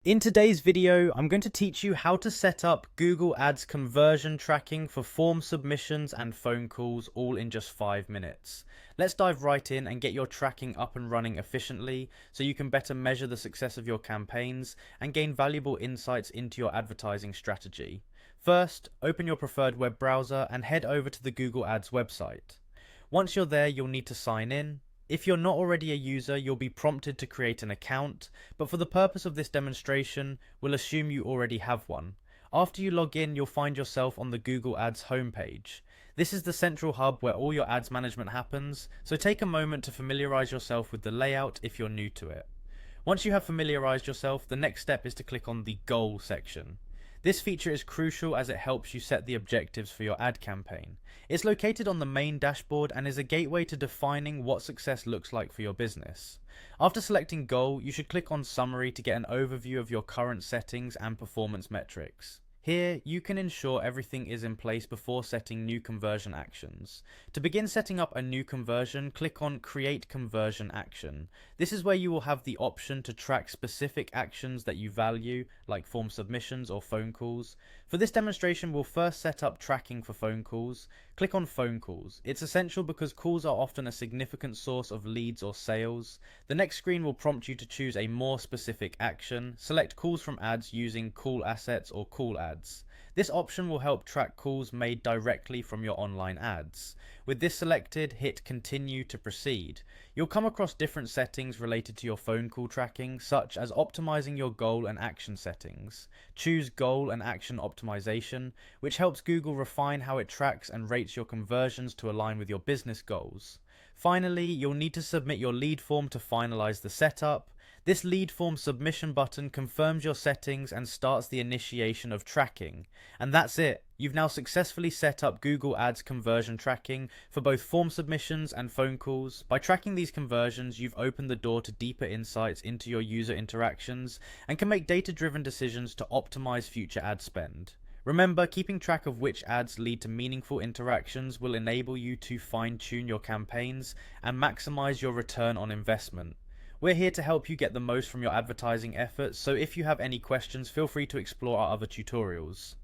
In today's video, I'm going to teach you how to set up Google Ads conversion tracking for form submissions and phone calls all in just 5 minutes. Let's dive right in and get your tracking up and running efficiently so you can better measure the success of your campaigns and gain valuable insights into your advertising strategy. First, open your preferred web browser and head over to the Google Ads website. Once you're there, you'll need to sign in. If you're not already a user, you'll be prompted to create an account, but for the purpose of this demonstration, we'll assume you already have one. After you log in, you'll find yourself on the Google Ads homepage. This is the central hub where all your ads management happens, so take a moment to familiarize yourself with the layout if you're new to it. Once you have familiarized yourself, the next step is to click on the Goal section. This feature is crucial as it helps you set the objectives for your ad campaign. It's located on the main dashboard and is a gateway to defining what success looks like for your business. After selecting Goal, you should click on Summary to get an overview of your current settings and performance metrics. Here, you can ensure everything is in place before setting new conversion actions. To begin setting up a new conversion, click on Create Conversion Action. This is where you will have the option to track specific actions that you value, like form submissions or phone calls. For this demonstration, we'll first set up tracking for phone calls. Click on Phone Calls. It's essential because calls are often a significant source of leads or sales. The next screen will prompt you to choose a more specific action. Select Calls from Ads using Call Assets or Call Ads. This option will help track calls made directly from your online ads. With this selected, hit Continue to proceed. You'll come across different settings related to your phone call tracking, such as optimizing your goal and action settings. Choose Goal and Action Optimization, which helps Google refine how it tracks and rates your conversions to align with your business goals. Finally, you'll need to submit your lead form to finalize the setup. This lead form submission button confirms your settings and starts the initiation of tracking. And that's it. You've now successfully set up Google Ads conversion tracking for both form submissions and phone calls. By tracking these conversions, you've opened the door to deeper insights into your user interactions and can make data-driven decisions to optimize future ad spend. Remember, keeping track of which ads lead to meaningful interactions will enable you to fine-tune your campaigns and maximize your return on investment. We're here to help you get the most from your advertising efforts, so if you have any questions, feel free to explore our other tutorials.